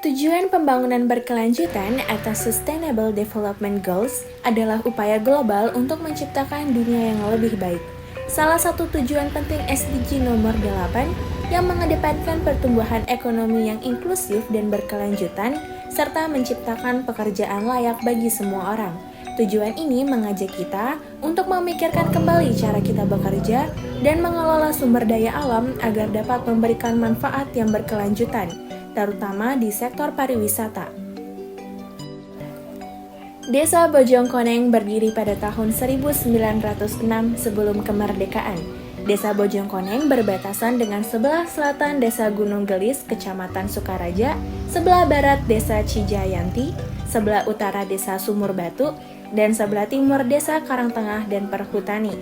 Tujuan pembangunan berkelanjutan atau Sustainable Development Goals adalah upaya global untuk menciptakan dunia yang lebih baik. Salah satu tujuan penting SDG nomor 8 yang mengedepankan pertumbuhan ekonomi yang inklusif dan berkelanjutan serta menciptakan pekerjaan layak bagi semua orang. Tujuan ini mengajak kita untuk memikirkan kembali cara kita bekerja dan mengelola sumber daya alam agar dapat memberikan manfaat yang berkelanjutan, terutama di sektor pariwisata. Desa Bojongkoneng berdiri pada tahun 1906 sebelum kemerdekaan. Desa Bojongkoneng berbatasan dengan sebelah selatan Desa Gunung Gelis, Kecamatan Sukaraja, sebelah barat Desa Cijayanti, sebelah utara Desa Sumur Batu, dan sebelah timur Desa Karangtengah dan Perhutani.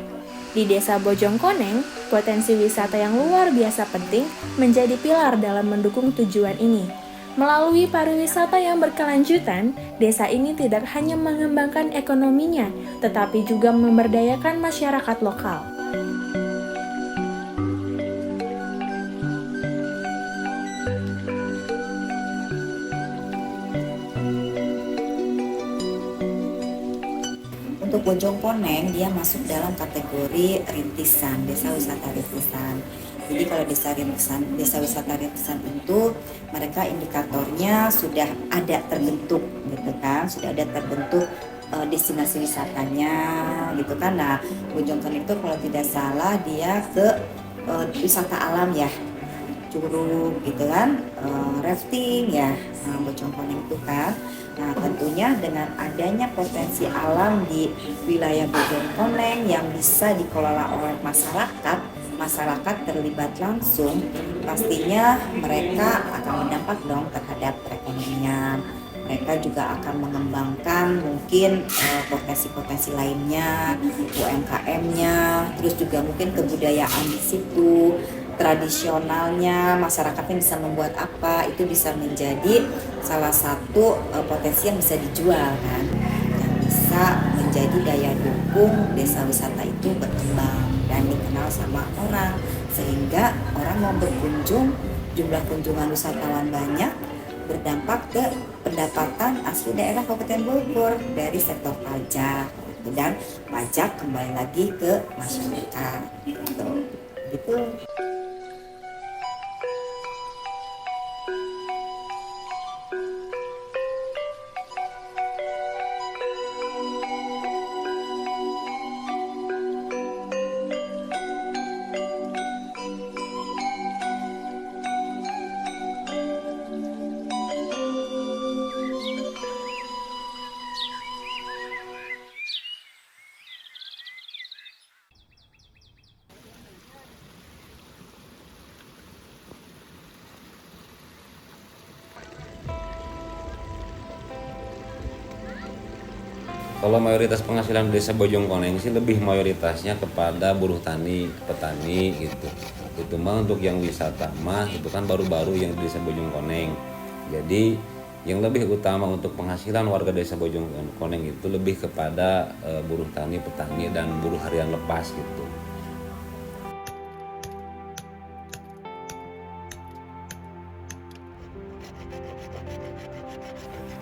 Di Desa Bojongkoneng, potensi wisata yang luar biasa penting menjadi pilar dalam mendukung tujuan ini. Melalui pariwisata yang berkelanjutan, desa ini tidak hanya mengembangkan ekonominya, tetapi juga memberdayakan masyarakat lokal. Untuk Bojongkoneng, dia masuk dalam kategori rintisan, desa wisata rintisan. Jadi kalau desa wisata rintisan itu mereka indikatornya sudah ada terbentuk, gitu kan? Sudah ada terbentuk destinasi wisatanya, gitu kan? Nah, Bojongkoneng itu kalau tidak salah dia ke wisata alam ya, curug, gitu kan? Rafting ya, Bojongkoneng itu kan. Nah, tentunya dengan adanya potensi alam di wilayah Bojongkoneng yang bisa dikelola oleh masyarakat terlibat langsung, pastinya mereka akan berdampak dong terhadap perekonomian. Mereka juga akan mengembangkan mungkin potensi-potensi lainnya, UMKM-nya, terus juga mungkin kebudayaan di situ, tradisionalnya, masyarakatnya bisa membuat apa, itu bisa menjadi salah satu potensi yang bisa dijual kan, yang bisa menjadi daya dukung desa wisata itu berkembang dan dikenal sama orang, sehingga orang mau berkunjung, jumlah kunjungan wisatawan banyak, berdampak ke pendapatan asli daerah Kabupaten Bogor dari sektor pajak, dan pajak kembali lagi ke masyarakat gitu. Kalau mayoritas penghasilan desa Bojongkoneng sih lebih mayoritasnya kepada buruh tani, petani gitu. Itu mah untuk yang wisata mah itu kan baru-baru yang di desa Bojongkoneng. Jadi yang lebih utama untuk penghasilan warga desa Bojongkoneng itu lebih kepada buruh tani, petani, dan buruh harian lepas gitu.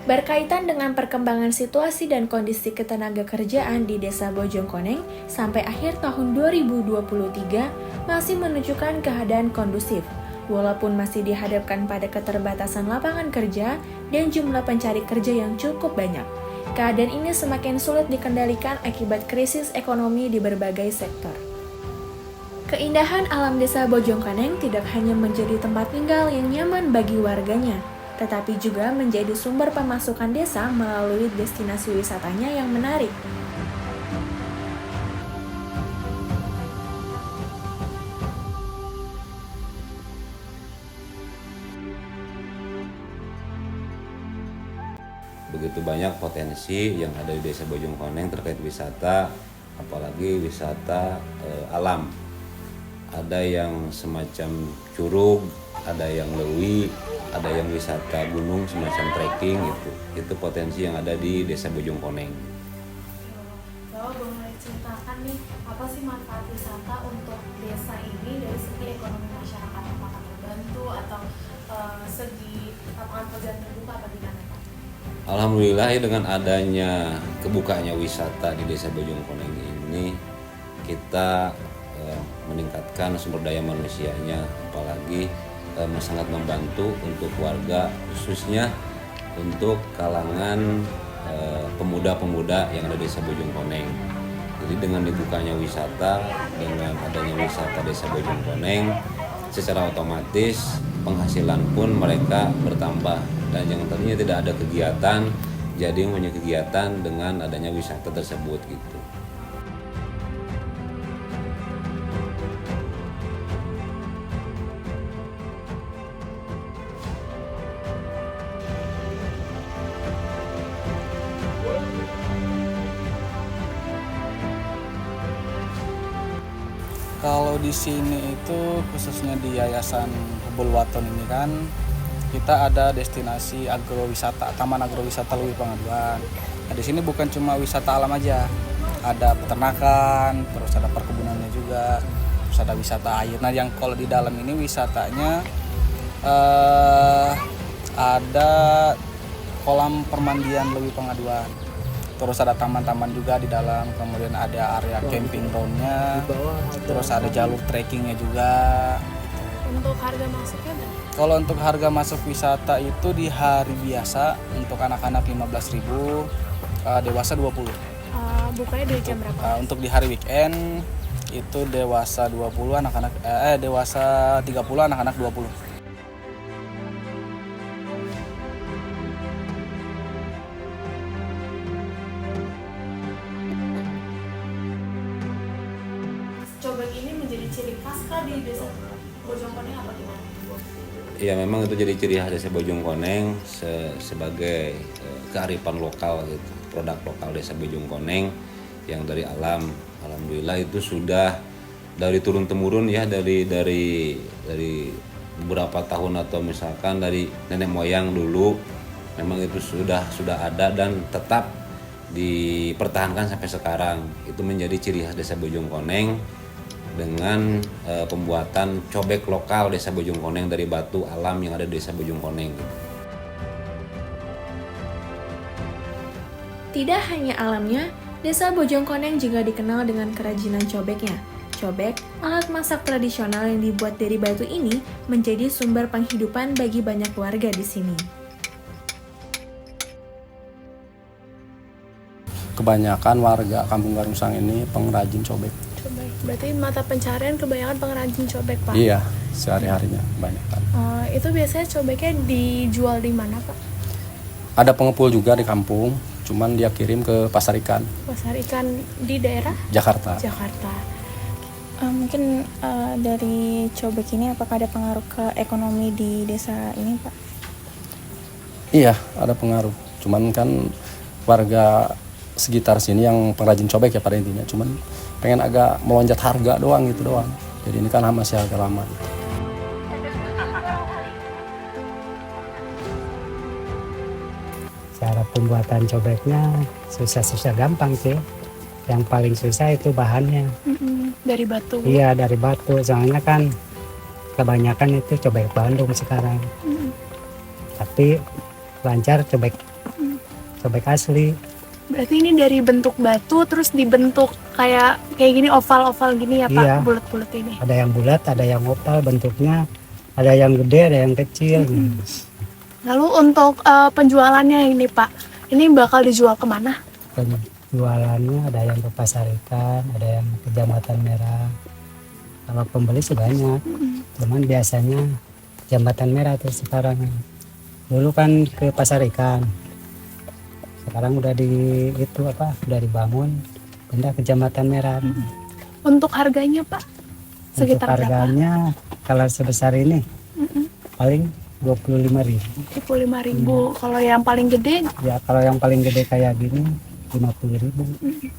Berkaitan dengan perkembangan situasi dan kondisi ketenaga kerjaan di Desa Bojongkoneng sampai akhir tahun 2023 masih menunjukkan keadaan kondusif, walaupun masih dihadapkan pada keterbatasan lapangan kerja dan jumlah pencari kerja yang cukup banyak. Keadaan ini semakin sulit dikendalikan akibat krisis ekonomi di berbagai sektor. Keindahan alam Desa Bojongkoneng tidak hanya menjadi tempat tinggal yang nyaman bagi warganya, tetapi juga menjadi sumber pemasukan desa melalui destinasi wisatanya yang menarik. Begitu banyak potensi yang ada di desa Bojongkoneng terkait wisata, apalagi wisata alam. Ada yang semacam curug, ada yang lewi, ada yang wisata gunung semacam trekking gitu. Itu potensi yang ada di desa Bojongkoneng. Kalau boleh ceritakan nih, apa sih manfaat wisata untuk desa ini dari segi ekonomi masyarakat? Apakah terbantu atau segi lapangan pekerjaan terbuka apa gimana Pak? Alhamdulillah ya, dengan adanya kebukanya wisata di Desa Bojongkoneng ini kita meningkatkan sumber daya manusianya, apalagi sangat membantu untuk warga, khususnya untuk kalangan pemuda-pemuda yang ada di Desa Bojongkoneng. Jadi dengan dibukanya wisata, dengan adanya wisata Desa Bojongkoneng, secara otomatis penghasilan pun mereka bertambah, dan yang tadinya tidak ada kegiatan jadi punya kegiatan dengan adanya wisata tersebut gitu. Kalau di sini itu khususnya di Yayasan Hubul Waton ini kan kita ada destinasi agrowisata, Taman Agrowisata Lewi Pengaduan. Nah, di sini bukan cuma wisata alam aja, ada peternakan, terus ada perkebunannya juga, terus ada wisata air. Nah, yang kalau di dalam ini wisatanya ada kolam permandian Lewi Pengaduan. Terus ada taman-taman juga di dalam, kemudian ada area camping ground-nya, terus ada jalur trekkingnya juga. Untuk harga masuknya berapa? Kalau untuk harga masuk wisata itu di hari biasa untuk anak-anak 15.000, dewasa 20. Bukanya dari jam berapa? Untuk di hari weekend itu dewasa 20, dewasa 30, anak-anak 20. Cobek ini menjadi ciri khas kah di Desa Bojongkoneng apa gimana? Ya memang itu jadi ciri khas Desa Bojongkoneng sebagai kearifan lokal gitu, produk lokal Desa Bojongkoneng yang dari alam. Alhamdulillah itu sudah dari turun temurun ya, dari beberapa tahun atau misalkan dari nenek moyang dulu memang itu sudah ada dan tetap dipertahankan sampai sekarang. Itu menjadi ciri khas Desa Bojongkoneng dengan pembuatan cobek lokal Desa Bojongkoneng dari batu alam yang ada di Desa Bojongkoneng. Tidak hanya alamnya, Desa Bojongkoneng juga dikenal dengan kerajinan cobeknya. Cobek, alat masak tradisional yang dibuat dari batu ini, menjadi sumber penghidupan bagi banyak warga di sini. Kebanyakan warga Kampung Garungsang ini pengrajin cobek. Cobek. Berarti mata pencarian kebanyakan pengrajin cobek, Pak? Iya, sehari-harinya kebanyakan. Itu biasanya cobeknya dijual di mana, Pak? Ada pengepul juga di kampung, cuman dia kirim ke pasar ikan Pasar ikan di daerah Jakarta. Jakarta. Mungkin dari cobek ini apakah ada pengaruh ke ekonomi di desa ini, Pak? Iya, ada pengaruh. Cuman kan warga sekitar sini yang pengrajin cobek ya pada intinya, cuman pengen agak melonjak harga doang gitu doang. Jadi ini kan masih harga lama. Cara pembuatan cobeknya susah-susah gampang sih. Yang paling susah itu bahannya. Dari batu. Iya, dari batu. Soalnya kan kebanyakan itu cobek Bandung sekarang. Tapi lancar cobek asli. Berarti ini dari bentuk batu terus dibentuk kayak gini oval-oval gini ya, Pak? Iya. Bulat-bulat ini. Ada yang bulat, ada yang oval bentuknya. Ada yang gede, ada yang kecil. Lalu untuk penjualannya ini, Pak, ini bakal dijual kemana? Jualannya ada yang ke pasar ikan, ada yang ke Jambatan Merah. Kalau pembeli sih banyak, cuman biasanya Jambatan Merah tuh sekarang. Dulu kan ke pasar ikan, sekarang udah udah dibangun, pindah ke Jambatan Merah. Untuk harganya, Pak, Untuk sekitar berapa? harganya kalau sebesar ini paling 25.000. 25.000. Kalau yang paling gede Ya kalau yang paling gede kayak gini 50.000.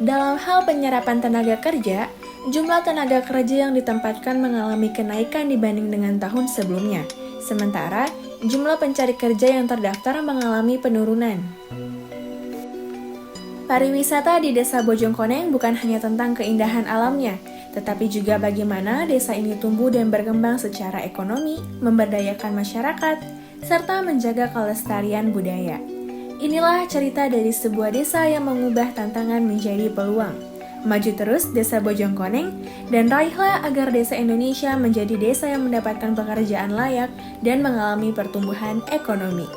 Dalam hal penyerapan tenaga kerja, jumlah tenaga kerja yang ditempatkan mengalami kenaikan dibanding dengan tahun sebelumnya. Sementara, jumlah pencari kerja yang terdaftar mengalami penurunan. Pariwisata di Desa Bojongkoneng bukan hanya tentang keindahan alamnya, tetapi juga bagaimana desa ini tumbuh dan berkembang secara ekonomi, memberdayakan masyarakat, serta menjaga kelestarian budaya. Inilah cerita dari sebuah desa yang mengubah tantangan menjadi peluang. Maju terus Desa Bojongkoneng, dan raihlah agar desa Indonesia menjadi desa yang mendapatkan pekerjaan layak dan mengalami pertumbuhan ekonomi.